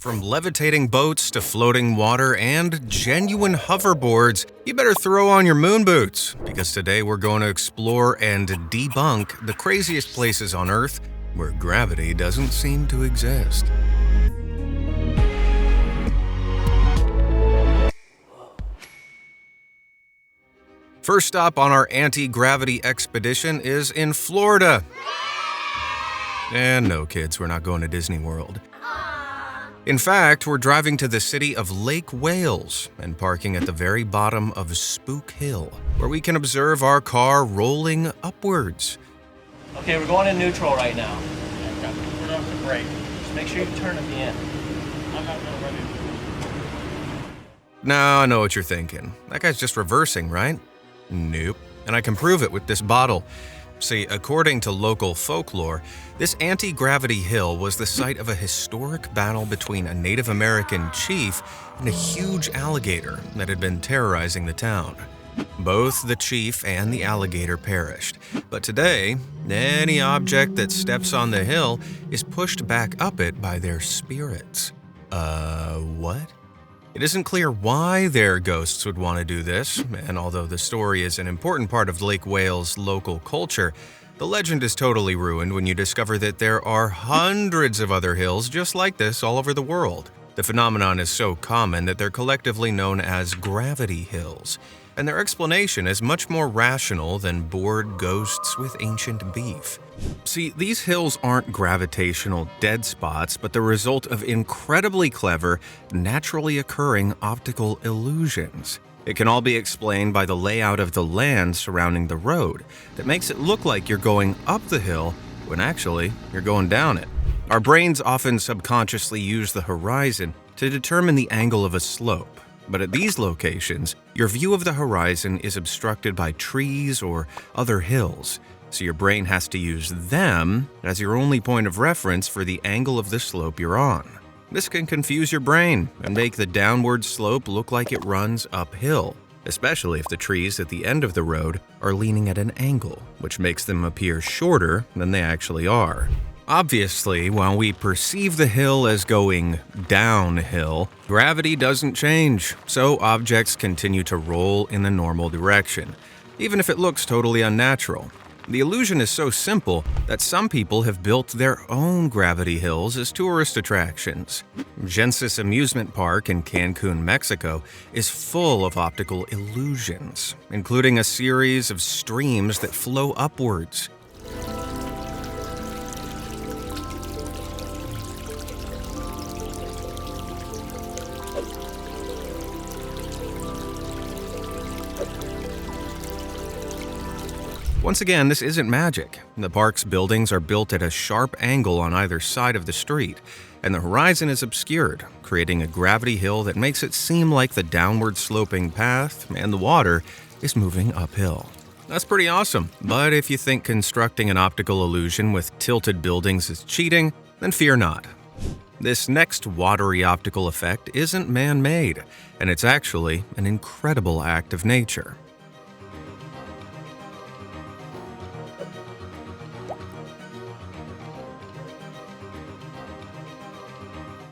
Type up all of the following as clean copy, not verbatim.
From levitating boats to floating water and genuine hoverboards, you better throw on your moon boots, because today we're going to explore and debunk the craziest places on Earth where gravity doesn't seem to exist. First stop on our anti-gravity expedition is in Florida. And no, kids, we're not going to Disney World. In fact, we're driving to the city of Lake Wales and parking at the very bottom of Spook Hill, where we can observe our car rolling upwards. Okay, we're going in neutral right now. We're off the brake. Just make sure you turn at the end. I'm not gonna run into it. Now I know what you're thinking. That guy's just reversing, right? Nope. And I can prove it with this bottle. See, according to local folklore, this anti-gravity hill was the site of a historic battle between a Native American chief and a huge alligator that had been terrorizing the town. Both the chief and the alligator perished, but today, any object that steps on the hill is pushed back up it by their spirits. What? It isn't clear why their ghosts would want to do this, and although the story is an important part of Lake Wales' local culture, the legend is totally ruined when you discover that there are hundreds of other hills just like this all over the world. The phenomenon is so common that they're collectively known as gravity hills, and their explanation is much more rational than bored ghosts with ancient beef. See, these hills aren't gravitational dead spots, but the result of incredibly clever, naturally occurring optical illusions. It can all be explained by the layout of the land surrounding the road that makes it look like you're going up the hill when actually you're going down it. Our brains often subconsciously use the horizon to determine the angle of a slope. But at these locations, your view of the horizon is obstructed by trees or other hills, so your brain has to use them as your only point of reference for the angle of the slope you're on. This can confuse your brain and make the downward slope look like it runs uphill, especially if the trees at the end of the road are leaning at an angle, which makes them appear shorter than they actually are. Obviously, while we perceive the hill as going downhill, gravity doesn't change, so objects continue to roll in the normal direction, even if it looks totally unnatural. The illusion is so simple that some people have built their own gravity hills as tourist attractions. Genesis Amusement Park in Cancun, Mexico, is full of optical illusions, including a series of streams that flow upwards. Once again, this isn't magic. The park's buildings are built at a sharp angle on either side of the street, and the horizon is obscured, creating a gravity hill that makes it seem like the downward sloping path and the water is moving uphill. That's pretty awesome, but if you think constructing an optical illusion with tilted buildings is cheating, then fear not. This next watery optical effect isn't man-made, and it's actually an incredible act of nature.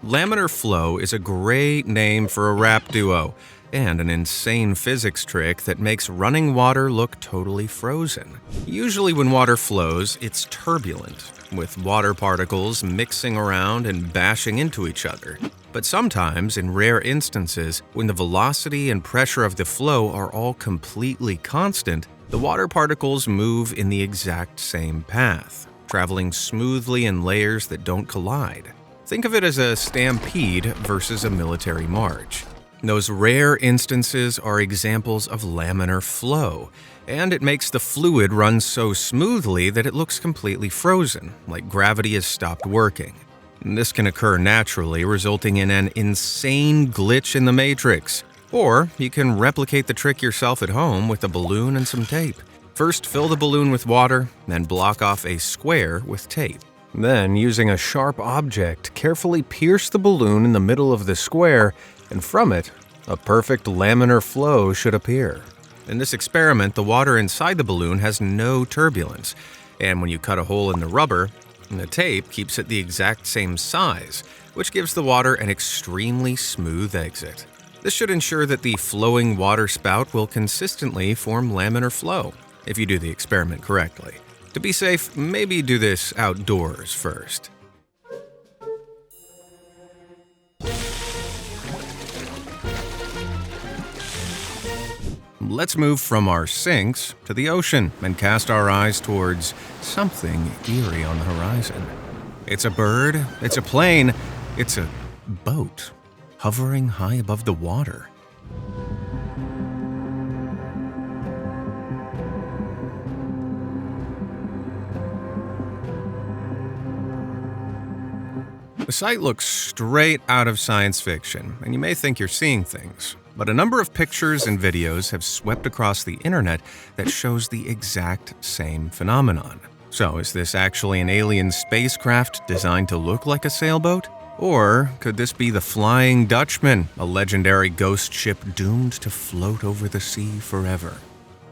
Laminar flow is a great name for a rap duo and an insane physics trick that makes running water look totally frozen. Usually when water flows, it's turbulent, with water particles mixing around and bashing into each other. But sometimes, in rare instances, when the velocity and pressure of the flow are all completely constant, the water particles move in the exact same path, traveling smoothly in layers that don't collide. Think of it as a stampede versus a military march. Those rare instances are examples of laminar flow, and it makes the fluid run so smoothly that it looks completely frozen, like gravity has stopped working. And this can occur naturally, resulting in an insane glitch in the matrix. Or you can replicate the trick yourself at home with a balloon and some tape. First, fill the balloon with water, then block off a square with tape. Then, using a sharp object, carefully pierce the balloon in the middle of the square, and from it, a perfect laminar flow should appear. In this experiment, the water inside the balloon has no turbulence, and when you cut a hole in the rubber, And the tape keeps it the exact same size, which gives the water an extremely smooth exit. This should ensure that the flowing water spout will consistently form laminar flow, if you do the experiment correctly. To be safe, maybe do this outdoors first. Let's move from our sinks to the ocean and cast our eyes towards something eerie on the horizon. It's a bird, it's a plane, it's a boat hovering high above the water. The sight looks straight out of science fiction, and you may think you're seeing things. But a number of pictures and videos have swept across the internet that shows the exact same phenomenon. So is this actually an alien spacecraft designed to look like a sailboat? Or could this be the Flying Dutchman, a legendary ghost ship doomed to float over the sea forever?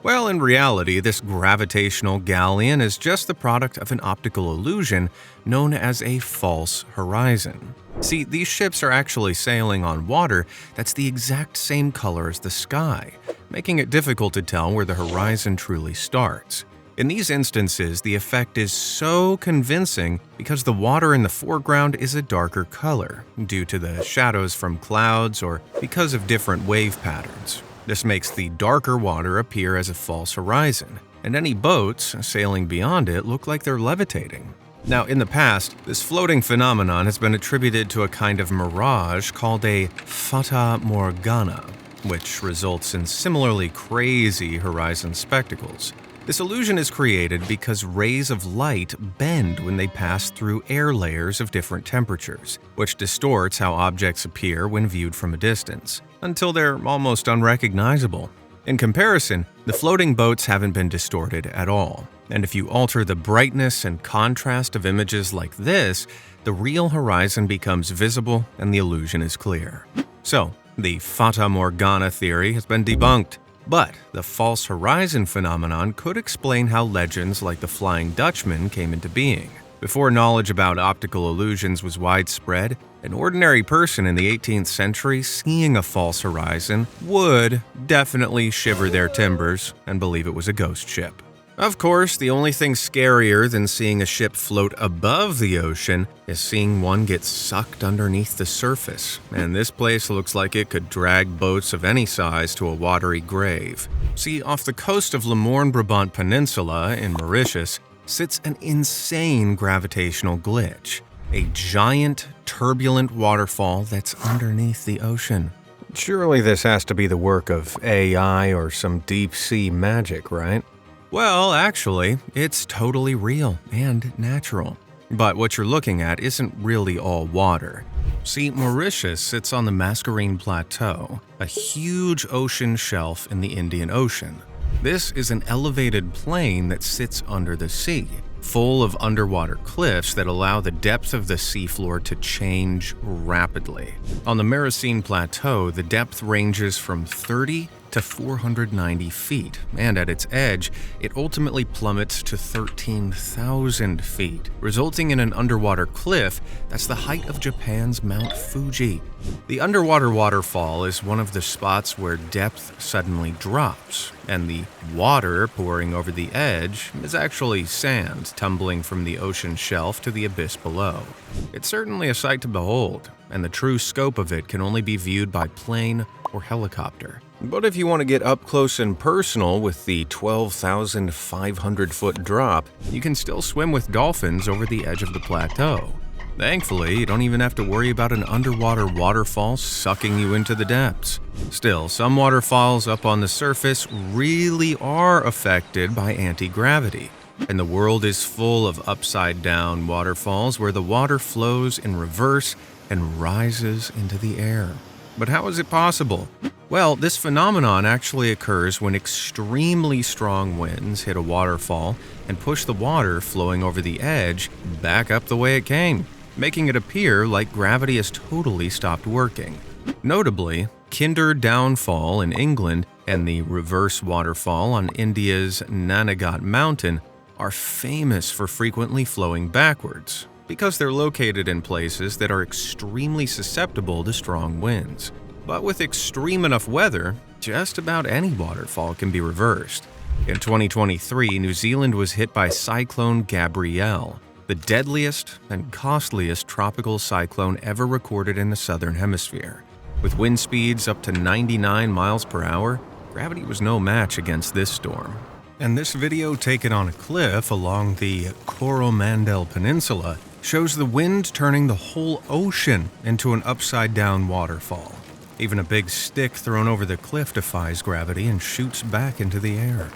Well, in reality, this gravitational galleon is just the product of an optical illusion known as a false horizon. See, these ships are actually sailing on water that's the exact same color as the sky, making it difficult to tell where the horizon truly starts. In these instances, the effect is so convincing because the water in the foreground is a darker color due to the shadows from clouds or because of different wave patterns. This makes the darker water appear as a false horizon, and any boats sailing beyond it look like they're levitating. Now, in the past, this floating phenomenon has been attributed to a kind of mirage called a fata morgana, which results in similarly crazy horizon spectacles. This illusion is created because rays of light bend when they pass through air layers of different temperatures, which distorts how objects appear when viewed from a distance, until they're almost unrecognizable. In comparison, the floating boats haven't been distorted at all, and if you alter the brightness and contrast of images like this, the real horizon becomes visible and the illusion is clear. So, the Fata Morgana theory has been debunked. But the false horizon phenomenon could explain how legends like the Flying Dutchman came into being. Before knowledge about optical illusions was widespread, an ordinary person in the 18th century seeing a false horizon would definitely shiver their timbers and believe it was a ghost ship. Of course, the only thing scarier than seeing a ship float above the ocean is seeing one get sucked underneath the surface, and this place looks like it could drag boats of any size to a watery grave. See, off the coast of Le Morne-Brabant Peninsula in Mauritius sits an insane gravitational glitch, a giant, turbulent waterfall that's underneath the ocean. Surely this has to be the work of AI or some deep-sea magic, right? Well, actually, it's totally real and natural. But what you're looking at isn't really all water. See, Mauritius sits on the Mascarene Plateau, a huge ocean shelf in the Indian Ocean. This is an elevated plain that sits under the sea, full of underwater cliffs that allow the depth of the seafloor to change rapidly. On the Maricine Plateau, the depth ranges from 30 to 490 feet, and at its edge, it ultimately plummets to 13,000 feet, resulting in an underwater cliff that's the height of Japan's Mount Fuji. The underwater waterfall is one of the spots where depth suddenly drops, and the water pouring over the edge is actually sand tumbling from the ocean shelf to the abyss below. It's certainly a sight to behold, and the true scope of it can only be viewed by plane or helicopter. But if you want to get up close and personal with the 12,500-foot drop, you can still swim with dolphins over the edge of the plateau. Thankfully, you don't even have to worry about an underwater waterfall sucking you into the depths. Still, some waterfalls up on the surface really are affected by anti-gravity, and the world is full of upside-down waterfalls where the water flows in reverse and rises into the air. But how is it possible? Well, this phenomenon actually occurs when extremely strong winds hit a waterfall and push the water flowing over the edge back up the way it came, making it appear like gravity has totally stopped working. Notably, Kinder Downfall in England and the Reverse Waterfall on India's Nanagat Mountain are famous for frequently flowing backwards because they're located in places that are extremely susceptible to strong winds. But with extreme enough weather, just about any waterfall can be reversed. In 2023, New Zealand was hit by Cyclone Gabrielle, the deadliest and costliest tropical cyclone ever recorded in the Southern Hemisphere. With wind speeds up to 99 miles per hour, gravity was no match against this storm. And this video taken on a cliff along the Coromandel Peninsula shows the wind turning the whole ocean into an upside-down waterfall. Even a big stick thrown over the cliff defies gravity and shoots back into the air.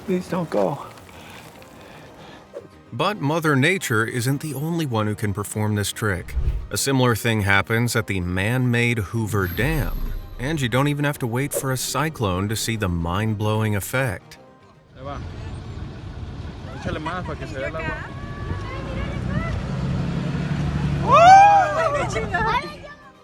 Please don't go. But Mother Nature isn't the only one who can perform this trick. A similar thing happens at the man-made Hoover Dam, and you don't even have to wait for a cyclone to see the mind-blowing effect. Ahí va. Échale más para que se vea el agua.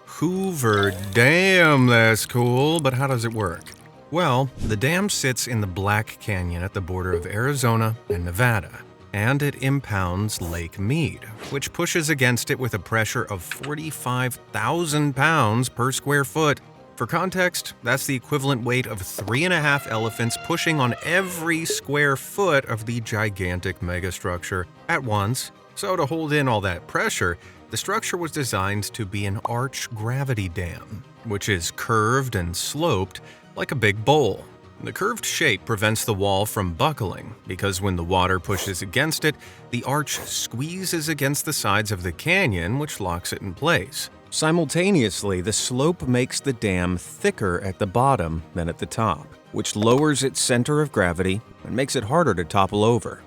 Hoover Dam, that's cool, but how does it work? Well, the dam sits in the Black Canyon at the border of Arizona and Nevada, and it impounds Lake Mead, which pushes against it with a pressure of 45,000 pounds per square foot. For context, that's the equivalent weight of 3.5 elephants pushing on every square foot of the gigantic megastructure at once. So to hold in all that pressure, the structure was designed to be an arch gravity dam, which is curved and sloped like a big bowl. The curved shape prevents the wall from buckling because when the water pushes against it, the arch squeezes against the sides of the canyon, which locks it in place. Simultaneously, the slope makes the dam thicker at the bottom than at the top, which lowers its center of gravity and makes it harder to topple over.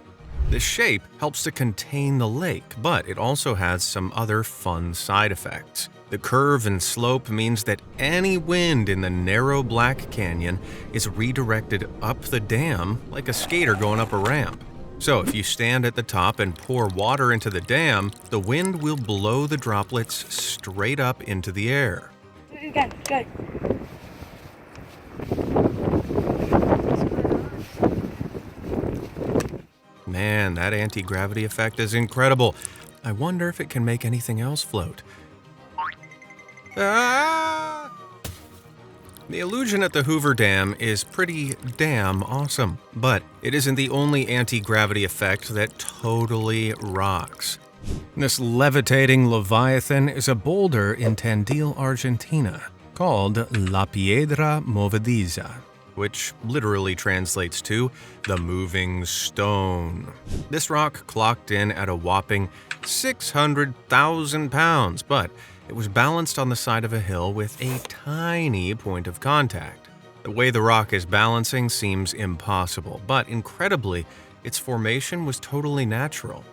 This shape helps to contain the lake, but it also has some other fun side effects. The curve and slope means that any wind in the narrow Black Canyon is redirected up the dam like a skater going up a ramp. So if you stand at the top and pour water into the dam, the wind will blow the droplets straight up into the air. Good. Man, that anti-gravity effect is incredible. I wonder if it can make anything else float. Ah! The illusion at the Hoover Dam is pretty damn awesome, but it isn't the only anti-gravity effect that totally rocks. This levitating leviathan is a boulder in Tandil, Argentina, called La Piedra Movediza, which literally translates to the moving stone. This rock clocked in at a whopping 600,000 pounds, but it was balanced on the side of a hill with a tiny point of contact. The way the rock is balancing seems impossible, but incredibly, its formation was totally natural.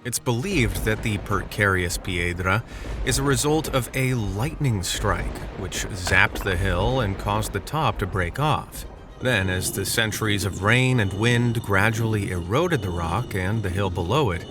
It's believed that the precarious piedra is a result of a lightning strike, which zapped the hill and caused the top to break off. Then, as the centuries of rain and wind gradually eroded the rock and the hill below it,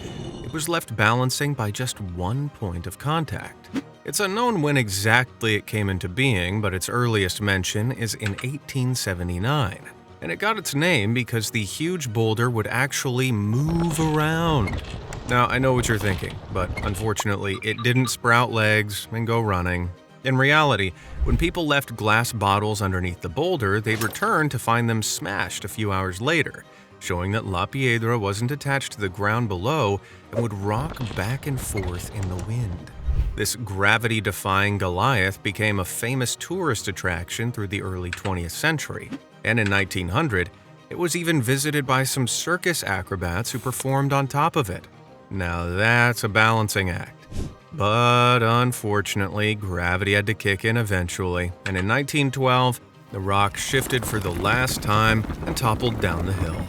it was left balancing by just one point of contact. It's unknown when exactly it came into being, but its earliest mention is in 1879. And it got its name because the huge boulder would actually move around. Now, I know what you're thinking, but unfortunately, it didn't sprout legs and go running. In reality, when people left glass bottles underneath the boulder, they'd return to find them smashed a few hours later, showing that La Piedra wasn't attached to the ground below and would rock back and forth in the wind. This gravity-defying Goliath became a famous tourist attraction through the early 20th century, and in 1900, it was even visited by some circus acrobats who performed on top of it. Now that's a balancing act. But unfortunately, gravity had to kick in eventually, and in 1912, the rock shifted for the last time and toppled down the hill.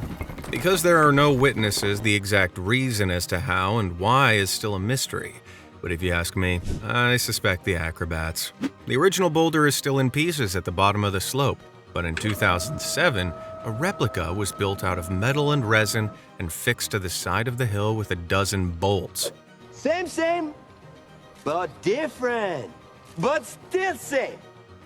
Because there are no witnesses, the exact reason as to how and why is still a mystery. But if you ask me, I suspect the acrobats. The original boulder is still in pieces at the bottom of the slope, but in 2007, a replica was built out of metal and resin and fixed to the side of the hill with a dozen bolts. Same, but different, but still same.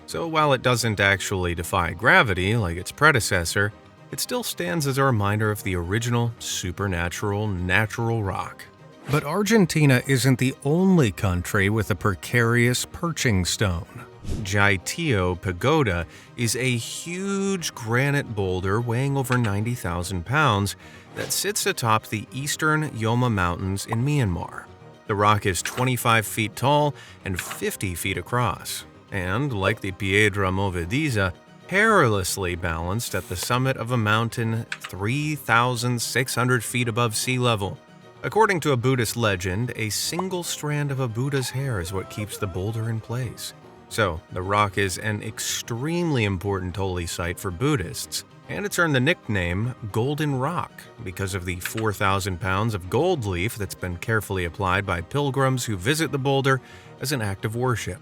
So while it doesn't actually defy gravity like its predecessor, it still stands as a reminder of the original supernatural natural rock. But Argentina isn't the only country with a precarious perching stone. Jaitillo Pagoda is a huge granite boulder weighing over 90,000 pounds that sits atop the eastern Yoma Mountains in Myanmar. The rock is 25 feet tall and 50 feet across, and, like the Piedra Movediza, perilously balanced at the summit of a mountain 3,600 feet above sea level. According to a Buddhist legend, a single strand of a Buddha's hair is what keeps the boulder in place. So, the rock is an extremely important holy site for Buddhists, and it's earned the nickname Golden Rock because of the 4,000 pounds of gold leaf that's been carefully applied by pilgrims who visit the boulder as an act of worship.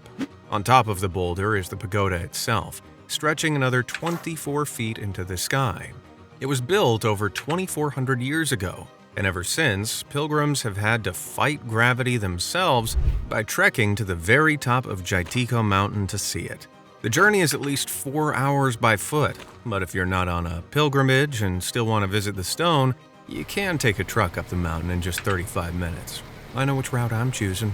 On top of the boulder is the pagoda itself, stretching another 24 feet into the sky. It was built over 2,400 years ago, and ever since, pilgrims have had to fight gravity themselves by trekking to the very top of Jaitillo Mountain to see it. The journey is at least 4 hours by foot, but if you're not on a pilgrimage and still want to visit the stone, you can take a truck up the mountain in just 35 minutes. I know which route I'm choosing.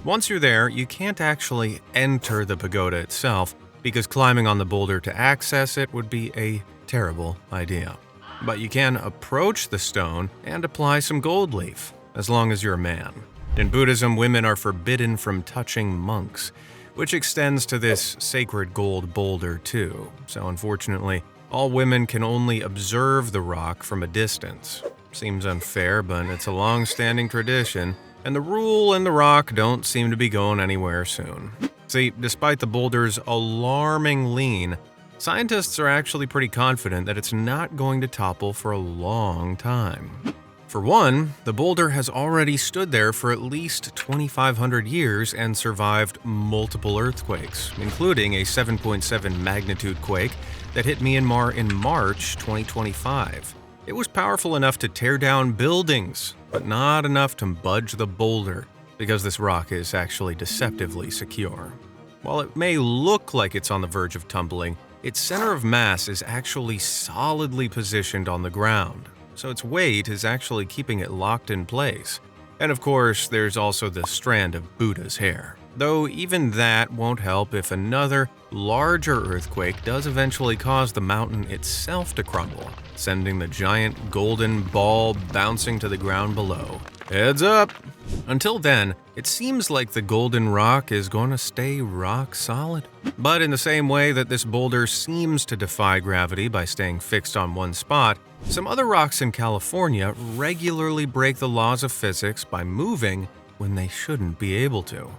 Once you're there, you can't actually enter the pagoda itself because climbing on the boulder to access it would be a terrible idea. But you can approach the stone and apply some gold leaf, as long as you're a man. In Buddhism, women are forbidden from touching monks, which extends to this sacred gold boulder too. So unfortunately, all women can only observe the rock from a distance. Seems unfair, but it's a long-standing tradition, and the rule and the rock don't seem to be going anywhere soon. See, despite the boulder's alarming lean, scientists are actually pretty confident that it's not going to topple for a long time. For one, the boulder has already stood there for at least 2,500 years and survived multiple earthquakes, including a 7.7 magnitude quake that hit Myanmar in March 2025. It was powerful enough to tear down buildings, but not enough to budge the boulder, because this rock is actually deceptively secure. While it may look like it's on the verge of tumbling, its center of mass is actually solidly positioned on the ground, so its weight is actually keeping it locked in place. And of course, there's also the strand of Buddha's hair. Though even that won't help if another, larger earthquake does eventually cause the mountain itself to crumble, sending the giant golden ball bouncing to the ground below. Heads up! Until then, it seems like the golden rock is going to stay rock solid. But in the same way that this boulder seems to defy gravity by staying fixed on one spot, some other rocks in California regularly break the laws of physics by moving when they shouldn't be able to.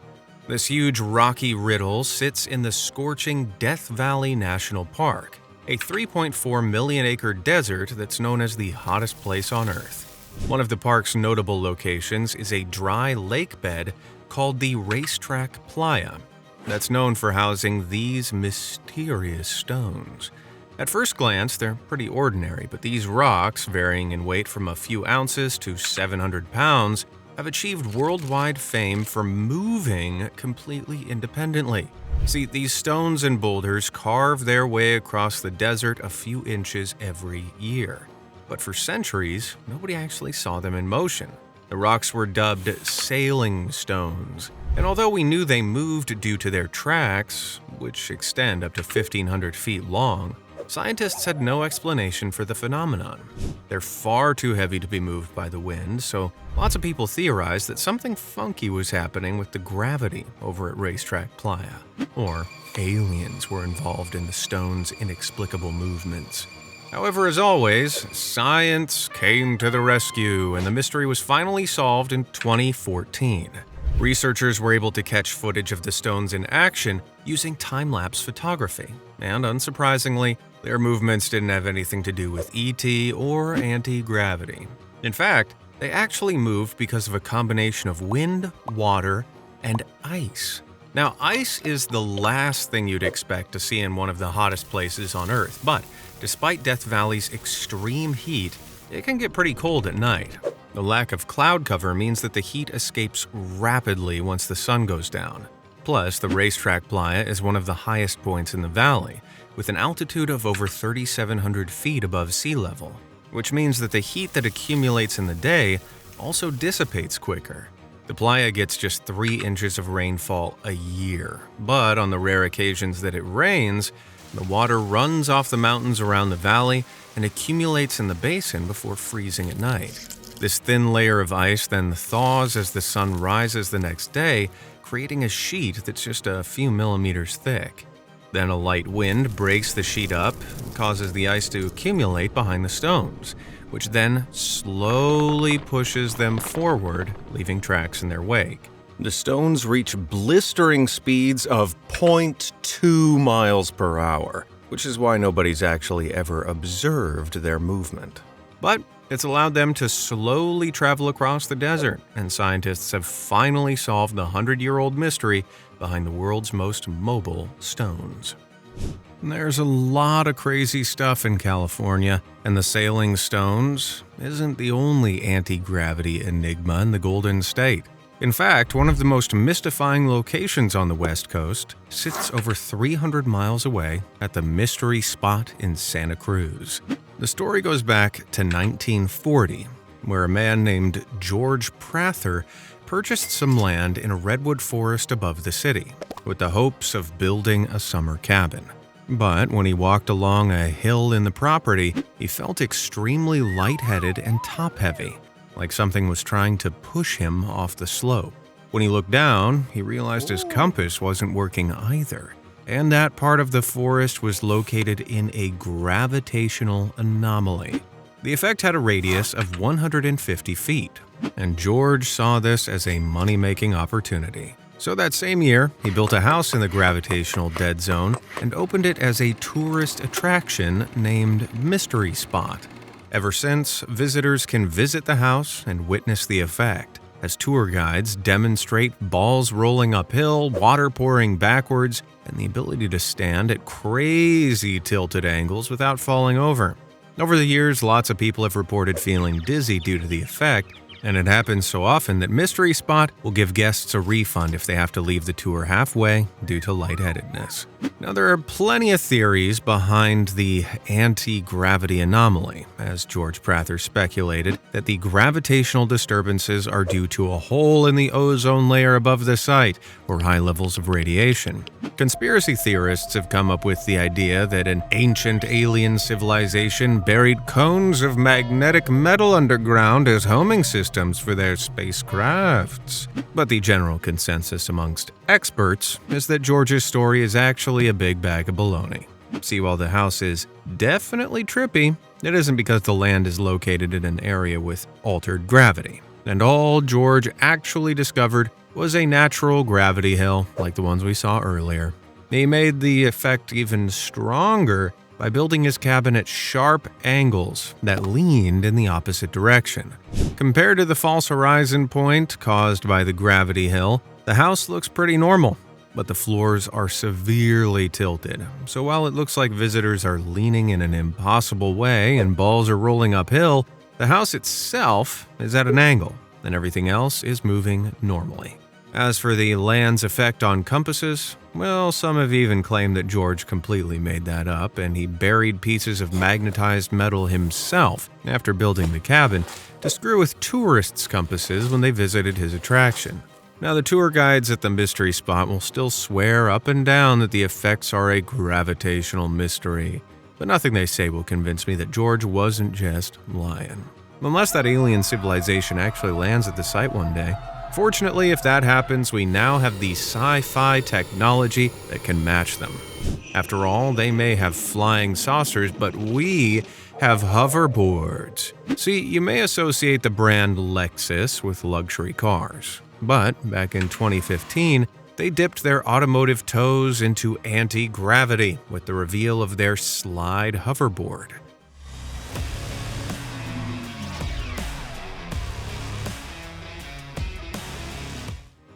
This huge rocky riddle sits in the scorching Death Valley National Park, a 3.4 million-acre desert that's known as the hottest place on Earth. One of the park's notable locations is a dry lake bed called the Racetrack Playa, that's known for housing these mysterious stones. At first glance, they're pretty ordinary, but these rocks, varying in weight from a few ounces to 700 pounds, have achieved worldwide fame for moving completely independently. See, these stones and boulders carve their way across the desert a few inches every year. But for centuries, nobody actually saw them in motion. The rocks were dubbed sailing stones, and although we knew they moved due to their tracks, which extend up to 1,500 feet long, scientists had no explanation for the phenomenon. They're far too heavy to be moved by the wind, so lots of people theorized that something funky was happening with the gravity over at Racetrack Playa, or aliens were involved in the stone's inexplicable movements. However, as always, science came to the rescue, and the mystery was finally solved in 2014. Researchers were able to catch footage of the stones in action using time-lapse photography, and unsurprisingly, their movements didn't have anything to do with ET or anti-gravity. In fact, they actually moved because of a combination of wind, water, and ice. Now, ice is the last thing you'd expect to see in one of the hottest places on Earth, but despite Death Valley's extreme heat, it can get pretty cold at night. The lack of cloud cover means that the heat escapes rapidly once the sun goes down. Plus, the Racetrack Playa is one of the highest points in the valley, with an altitude of over 3,700 feet above sea level, which means that the heat that accumulates in the day also dissipates quicker. The playa gets just 3 inches of rainfall a year, but on the rare occasions that it rains, the water runs off the mountains around the valley and accumulates in the basin before freezing at night. This thin layer of ice then thaws as the sun rises the next day, creating a sheet that's just a few millimeters thick. Then a light wind breaks the sheet up and causes the ice to accumulate behind the stones, which then slowly pushes them forward, leaving tracks in their wake. The stones reach blistering speeds of 0.2 miles per hour, which is why nobody's actually ever observed their movement. But it's allowed them to slowly travel across the desert, and scientists have finally solved the 100-year-old mystery behind the world's most mobile stones. There's a lot of crazy stuff in California, and the Sailing Stones isn't the only anti-gravity enigma in the Golden State. In fact, one of the most mystifying locations on the West Coast sits over 300 miles away at the Mystery Spot in Santa Cruz. The story goes back to 1940, where a man named George Prather purchased some land in a redwood forest above the city, with the hopes of building a summer cabin. But when he walked along a hill in the property, he felt extremely lightheaded and top-heavy, like something was trying to push him off the slope. When he looked down, he realized his compass wasn't working either, and that part of the forest was located in a gravitational anomaly. The effect had a radius of 150 feet, and George saw this as a money-making opportunity. So that same year, he built a house in the gravitational dead zone and opened it as a tourist attraction named Mystery Spot. Ever since, visitors can visit the house and witness the effect, as tour guides demonstrate balls rolling uphill, water pouring backwards, and the ability to stand at crazy tilted angles without falling over. Over the years, lots of people have reported feeling dizzy due to the effect, and it happens so often that Mystery Spot will give guests a refund if they have to leave the tour halfway due to lightheadedness. Now, there are plenty of theories behind the anti-gravity anomaly, as George Prather speculated that the gravitational disturbances are due to a hole in the ozone layer above the site or high levels of radiation. Conspiracy theorists have come up with the idea that an ancient alien civilization buried cones of magnetic metal underground as homing systems for their spacecrafts. But the general consensus amongst experts is that George's story is actually a big bag of baloney. See, while the house is definitely trippy, it isn't because the land is located in an area with altered gravity. And all George actually discovered was a natural gravity hill like the ones we saw earlier. He made the effect even stronger by building his cabin at sharp angles that leaned in the opposite direction. Compared to the false horizon point caused by the gravity hill, the house looks pretty normal, but the floors are severely tilted. So while it looks like visitors are leaning in an impossible way and balls are rolling uphill, the house itself is at an angle, and everything else is moving normally. As for the land's effect on compasses, well, some have even claimed that George completely made that up and he buried pieces of magnetized metal himself after building the cabin to screw with tourists' compasses when they visited his attraction. Now, the tour guides at the Mystery Spot will still swear up and down that the effects are a gravitational mystery, but nothing they say will convince me that George wasn't just lying. Unless that alien civilization actually lands at the site one day. Fortunately, if that happens, we now have the sci-fi technology that can match them. After all, they may have flying saucers, but we have hoverboards. See, you may associate the brand Lexus with luxury cars, but back in 2015, they dipped their automotive toes into anti-gravity with the reveal of their Slide hoverboard.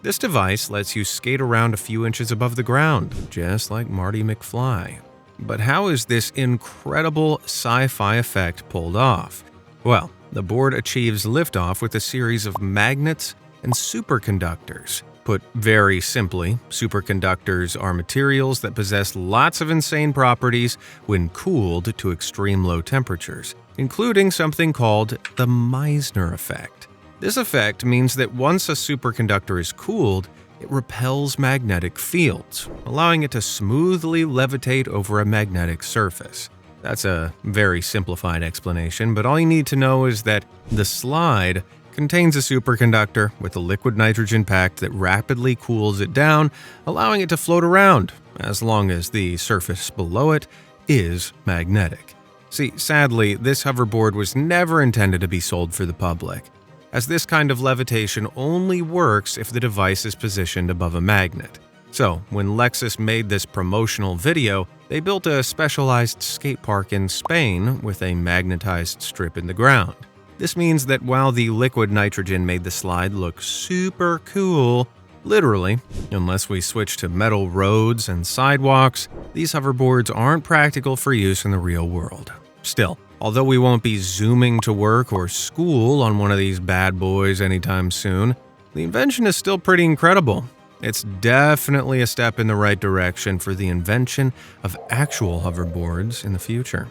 This device lets you skate around a few inches above the ground, just like Marty McFly. But how is this incredible sci-fi effect pulled off? Well, the board achieves liftoff with a series of magnets and superconductors, Put very simply, superconductors are materials that possess lots of insane properties when cooled to extreme low temperatures, including something called the Meissner effect. This effect means that once a superconductor is cooled, it repels magnetic fields, allowing it to smoothly levitate over a magnetic surface. That's a very simplified explanation, but all you need to know is that the slide contains a superconductor with a liquid nitrogen pack that rapidly cools it down, allowing it to float around, as long as the surface below it is magnetic. See, sadly, this hoverboard was never intended to be sold for the public, as this kind of levitation only works if the device is positioned above a magnet. So, when Lexus made this promotional video, they built a specialized skate park in Spain with a magnetized strip in the ground. This means that while the liquid nitrogen made the slide look super cool, literally, unless we switch to metal roads and sidewalks, these hoverboards aren't practical for use in the real world. Still, although we won't be zooming to work or school on one of these bad boys anytime soon, the invention is still pretty incredible. It's definitely a step in the right direction for the invention of actual hoverboards in the future.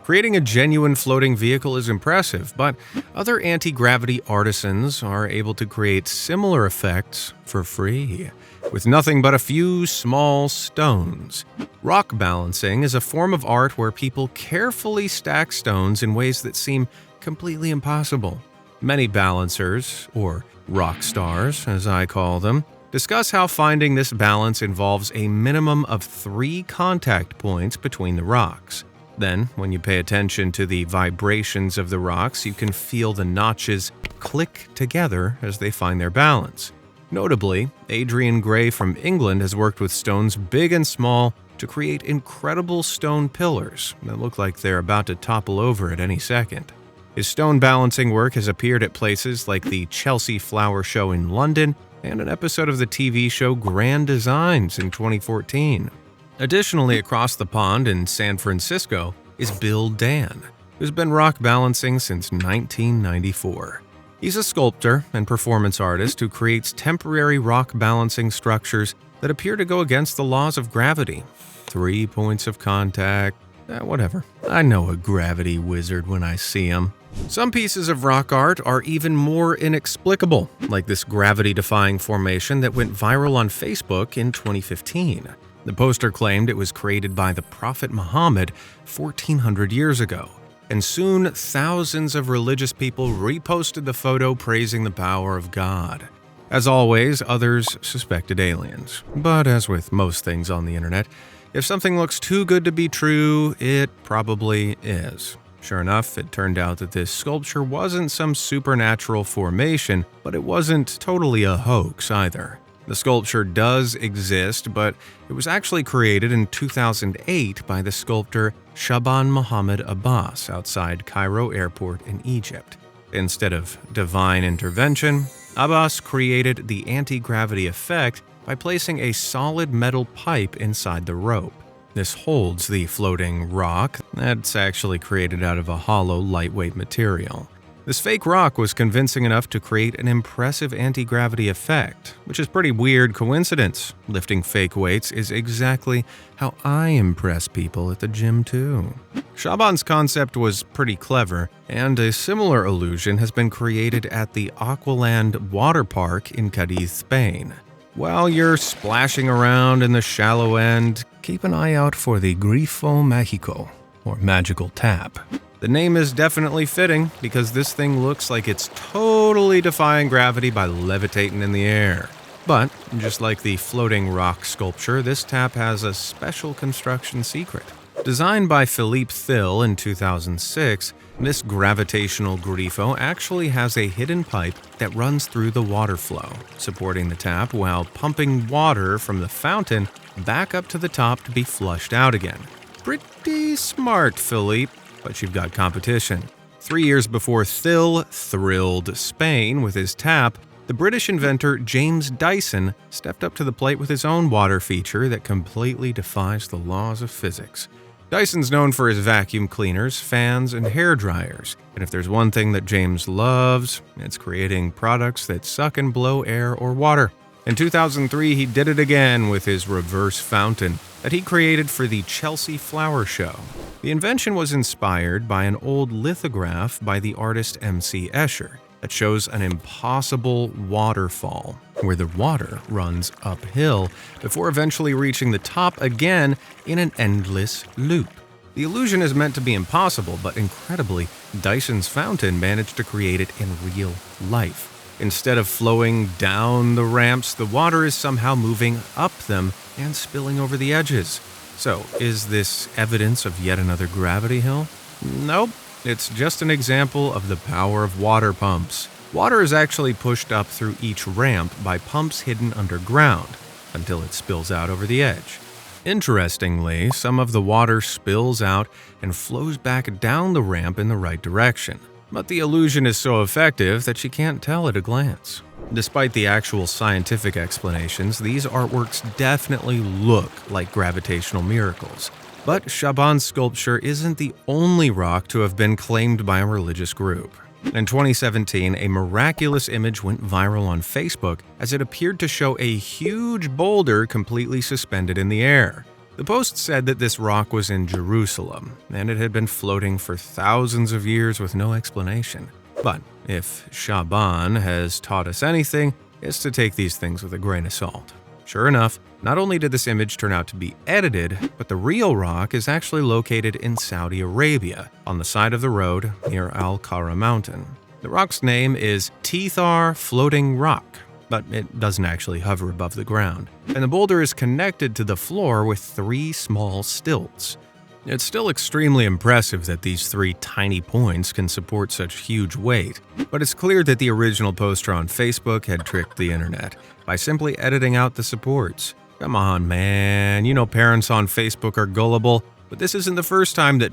Creating a genuine floating vehicle is impressive, but other anti-gravity artisans are able to create similar effects for free, with nothing but a few small stones. Rock balancing is a form of art where people carefully stack stones in ways that seem completely impossible. Many balancers, or rock stars as I call them, discuss how finding this balance involves a minimum of 3 contact points between the rocks. Then, when you pay attention to the vibrations of the rocks, you can feel the notches click together as they find their balance. Notably, Adrian Gray from England has worked with stones big and small to create incredible stone pillars that look like they're about to topple over at any second. His stone balancing work has appeared at places like the Chelsea Flower Show in London and an episode of the TV show Grand Designs in 2014. Additionally, across the pond in San Francisco is Bill Dan, who's been rock balancing since 1994. He's a sculptor and performance artist who creates temporary rock balancing structures that appear to go against the laws of gravity. 3 points of contact, whatever. I know a gravity wizard when I see him. Some pieces of rock art are even more inexplicable, like this gravity-defying formation that went viral on Facebook in 2015. The poster claimed it was created by the Prophet Muhammad 1400 years ago, and soon thousands of religious people reposted the photo praising the power of God. As always, others suspected aliens. But as with most things on the internet, if something looks too good to be true, it probably is. Sure enough, it turned out that this sculpture wasn't some supernatural formation, but it wasn't totally a hoax either. The sculpture does exist, but it was actually created in 2008 by the sculptor Shaban Mohammed Abbas outside Cairo Airport in Egypt. Instead of divine intervention, Abbas created the anti-gravity effect by placing a solid metal pipe inside the rope. This holds the floating rock that's actually created out of a hollow, lightweight material. This fake rock was convincing enough to create an impressive anti-gravity effect, which is a pretty weird coincidence. Lifting fake weights is exactly how I impress people at the gym too. Shaban's concept was pretty clever, and a similar illusion has been created at the Aqualand water park in Cadiz, Spain. While you're splashing around in the shallow end, keep an eye out for the Grifo Mágico, or magical tap. The name is definitely fitting because this thing looks like it's totally defying gravity by levitating in the air. But, just like the floating rock sculpture, this tap has a special construction secret. Designed by Philippe Thill in 2006, this gravitational grifo actually has a hidden pipe that runs through the water flow, supporting the tap while pumping water from the fountain back up to the top to be flushed out again. Pretty smart, Philippe. But you've got competition. 3 years before Thill thrilled Spain with his tap, the British inventor James Dyson stepped up to the plate with his own water feature that completely defies the laws of physics. Dyson's known for his vacuum cleaners, fans, and hair dryers, and if there's one thing that James loves, it's creating products that suck and blow air or water. In 2003, he did it again with his reverse fountain that he created for the Chelsea Flower Show. The invention was inspired by an old lithograph by the artist M.C. Escher that shows an impossible waterfall where the water runs uphill before eventually reaching the top again in an endless loop. The illusion is meant to be impossible, but incredibly, Dyson's fountain managed to create it in real life. Instead of flowing down the ramps, the water is somehow moving up them and spilling over the edges. So, is this evidence of yet another gravity hill? Nope, it's just an example of the power of water pumps. Water is actually pushed up through each ramp by pumps hidden underground until it spills out over the edge. Interestingly, some of the water spills out and flows back down the ramp in the right direction. But the illusion is so effective that you can't tell at a glance. Despite the actual scientific explanations, these artworks definitely look like gravitational miracles. But Shaban's sculpture isn't the only rock to have been claimed by a religious group. In 2017, a miraculous image went viral on Facebook as it appeared to show a huge boulder completely suspended in the air. The post said that this rock was in Jerusalem, and it had been floating for thousands of years with no explanation. But if Shaban has taught us anything, it's to take these things with a grain of salt. Sure enough, not only did this image turn out to be edited, but the real rock is actually located in Saudi Arabia, on the side of the road near Al-Qara Mountain. The rock's name is Tethar Floating Rock, but it doesn't actually hover above the ground. And the boulder is connected to the floor with 3 small stilts. It's still extremely impressive that these 3 tiny points can support such huge weight, but it's clear that the original poster on Facebook had tricked the internet by simply editing out the supports. Come on, man, you know parents on Facebook are gullible, but this isn't the first time that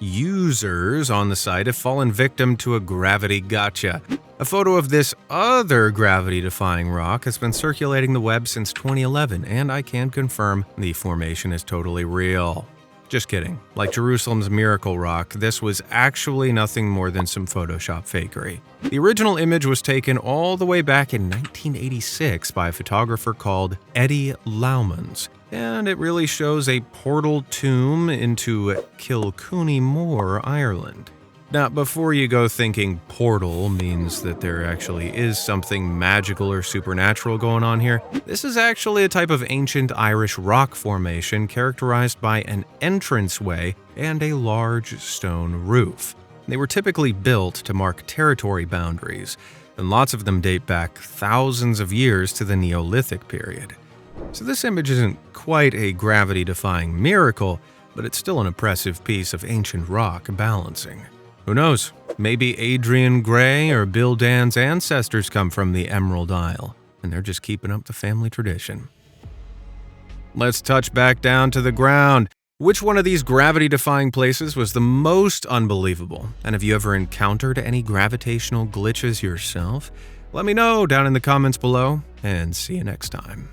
users on the site have fallen victim to a gravity gotcha. A photo of this other gravity-defying rock has been circulating the web since 2011, and I can confirm the formation is totally real. Just kidding. Like Jerusalem's Miracle Rock, this was actually nothing more than some Photoshop fakery. The original image was taken all the way back in 1986 by a photographer called Eddie Laumans, and it really shows a portal tomb into Kilcooney Moor, Ireland. Now, before you go thinking portal means that there actually is something magical or supernatural going on here, this is actually a type of ancient Irish rock formation characterized by an entranceway and a large stone roof. They were typically built to mark territory boundaries, and lots of them date back thousands of years to the Neolithic period. So this image isn't quite a gravity-defying miracle, but it's still an impressive piece of ancient rock balancing. Who knows? Maybe Adrian Gray or Bill Dan's ancestors come from the Emerald Isle, and they're just keeping up the family tradition. Let's touch back down to the ground. Which one of these gravity-defying places was the most unbelievable? And have you ever encountered any gravitational glitches yourself? Let me know down in the comments below, and see you next time.